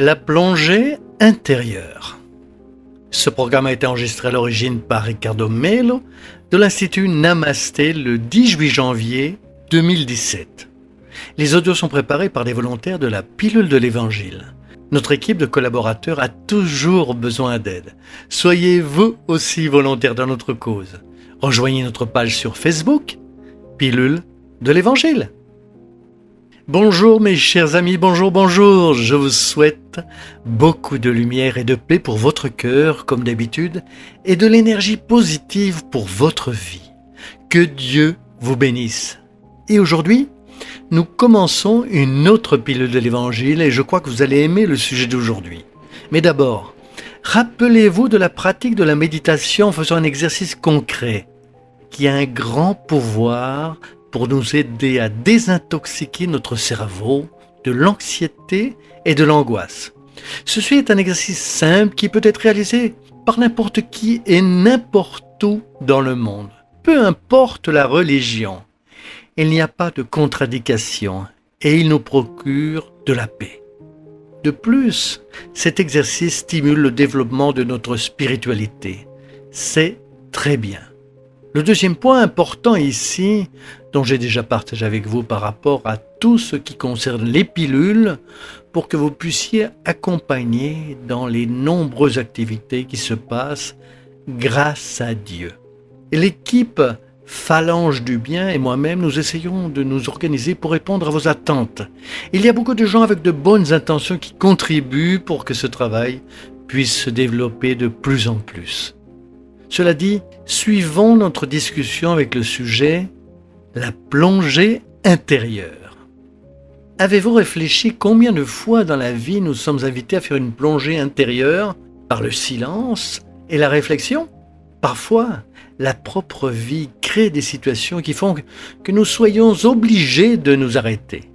La plongée intérieure. Ce programme a été enregistré à l'origine par Ricardo Melo de l'Institut Namasté le 18 janvier 2017. Les audios sont préparés par des volontaires de la pilule de l'Évangile. Notre équipe de collaborateurs a toujours besoin d'aide. Soyez vous aussi volontaires dans notre cause. Rejoignez notre page sur Facebook, Pilule de l'Évangile. Bonjour mes chers amis, bonjour, je vous souhaite beaucoup de lumière et de paix pour votre cœur, comme d'habitude, et de l'énergie positive pour votre vie. Que Dieu vous bénisse. Et aujourd'hui, nous commençons une autre pilule de l'Évangile et je crois que vous allez aimer le sujet d'aujourd'hui. Mais d'abord, rappelez-vous de la pratique de la méditation en faisant un exercice concret qui a un grand pouvoir pour nous aider à désintoxiquer notre cerveau de l'anxiété et de l'angoisse. Ceci est un exercice simple qui peut être réalisé par n'importe qui et n'importe où dans le monde. Peu importe la religion, il n'y a pas de contre-indication et il nous procure de la paix. De plus, cet exercice stimule le développement de notre spiritualité. C'est très bien. Le deuxième point important ici, dont j'ai déjà partagé avec vous par rapport à tout ce qui concerne les pilules, pour que vous puissiez accompagner dans les nombreuses activités qui se passent grâce à Dieu. Et l'équipe Phalange du Bien et moi-même, nous essayons de nous organiser pour répondre à vos attentes. Il y a beaucoup de gens avec de bonnes intentions qui contribuent pour que ce travail puisse se développer de plus en plus. Cela dit, suivons notre discussion avec le sujet « La plongée intérieure ». Avez-vous réfléchi combien de fois dans la vie nous sommes invités à faire une plongée intérieure par le silence et la réflexion ? Parfois, la propre vie crée des situations qui font que nous soyons obligés de nous arrêter.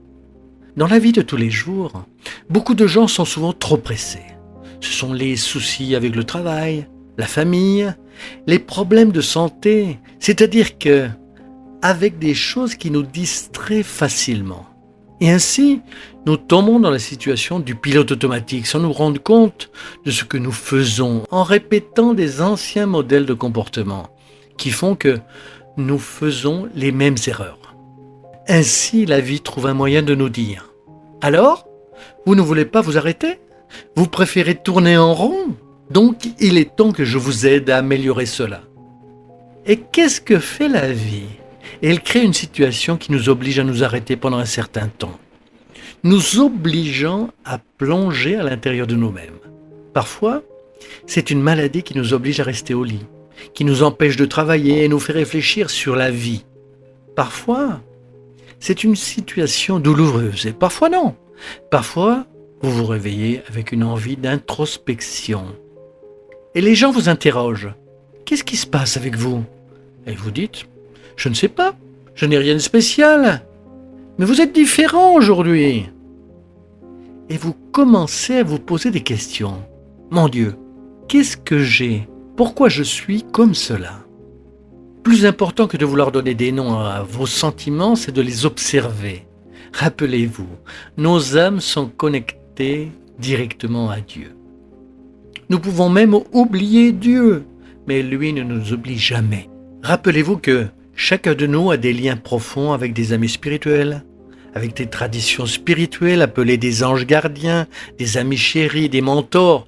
Dans la vie de tous les jours, beaucoup de gens sont souvent trop pressés. Ce sont les soucis avec le travail, la famille, les problèmes de santé, c'est-à-dire que avec des choses qui nous distraient facilement. Et ainsi, nous tombons dans la situation du pilote automatique sans nous rendre compte de ce que nous faisons en répétant des anciens modèles de comportement qui font que nous faisons les mêmes erreurs. Ainsi, la vie trouve un moyen de nous dire « Alors, vous ne voulez pas vous arrêter ? Vous préférez tourner en rond ? Donc, il est temps que je vous aide à améliorer cela. » Et qu'est-ce que fait la vie ? Elle crée une situation qui nous oblige à nous arrêter pendant un certain temps, nous obligeant à plonger à l'intérieur de nous-mêmes. Parfois, c'est une maladie qui nous oblige à rester au lit, qui nous empêche de travailler et nous fait réfléchir sur la vie. Parfois, c'est une situation douloureuse et parfois non. Parfois, vous vous réveillez avec une envie d'introspection. Et les gens vous interrogent. Qu'est-ce qui se passe avec vous ? Et vous dites, je ne sais pas, je n'ai rien de spécial. Mais vous êtes différent aujourd'hui. Et vous commencez à vous poser des questions. Mon Dieu, qu'est-ce que j'ai ? Pourquoi je suis comme cela ? Plus important que de vouloir donner des noms à vos sentiments, c'est de les observer. Rappelez-vous, nos âmes sont connectées directement à Dieu. Nous pouvons même oublier Dieu, mais lui ne nous oublie jamais. Rappelez-vous que chacun de nous a des liens profonds avec des amis spirituels, avec des traditions spirituelles appelées des anges gardiens, des amis chéris, des mentors.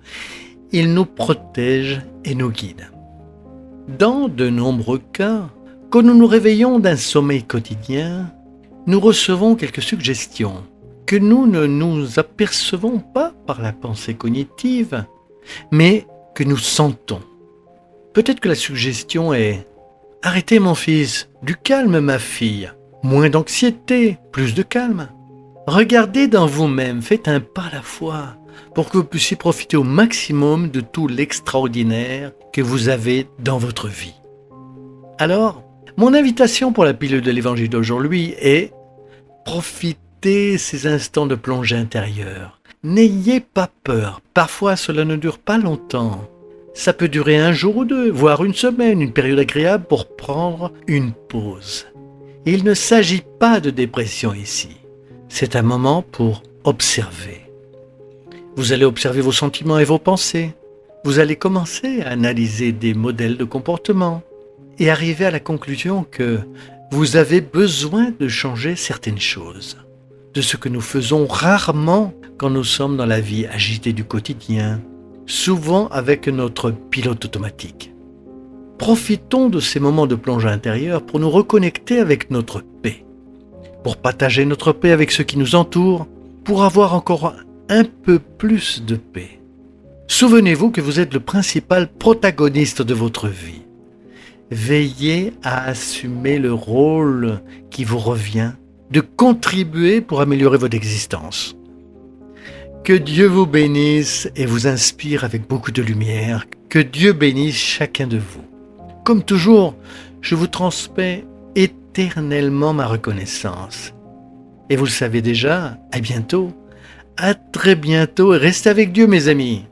Ils nous protègent et nous guident. Dans de nombreux cas, quand nous nous réveillons d'un sommeil quotidien, nous recevons quelques suggestions que nous ne nous apercevons pas par la pensée cognitive, mais que nous sentons. Peut-être que la suggestion est « Arrêtez mon fils, du calme ma fille, moins d'anxiété, plus de calme. Regardez dans vous-même, faites un pas à la fois pour que vous puissiez profiter au maximum de tout l'extraordinaire que vous avez dans votre vie. » Alors, mon invitation pour la pilule de l'Évangile d'aujourd'hui est « Profitez ces instants de plongée intérieure. N'ayez pas peur, parfois cela ne dure pas longtemps. Ça peut durer un jour ou deux, voire une semaine, une période agréable pour prendre une pause. Il ne s'agit pas de dépression ici. C'est un moment pour observer. Vous allez observer vos sentiments et vos pensées. Vous allez commencer à analyser des modèles de comportement et arriver à la conclusion que vous avez besoin de changer certaines choses, de ce que nous faisons rarement quand nous sommes dans la vie agitée du quotidien, souvent avec notre pilote automatique. Profitons de ces moments de plonge intérieure pour nous reconnecter avec notre paix, pour partager notre paix avec ceux qui nous entourent, pour avoir encore un peu plus de paix. Souvenez-vous que vous êtes le principal protagoniste de votre vie. Veillez à assumer le rôle qui vous revient de contribuer pour améliorer votre existence. Que Dieu vous bénisse et vous inspire avec beaucoup de lumière. Que Dieu bénisse chacun de vous. Comme toujours, je vous transmets éternellement ma reconnaissance. Et vous le savez déjà, à bientôt. À très bientôt et restez avec Dieu mes amis.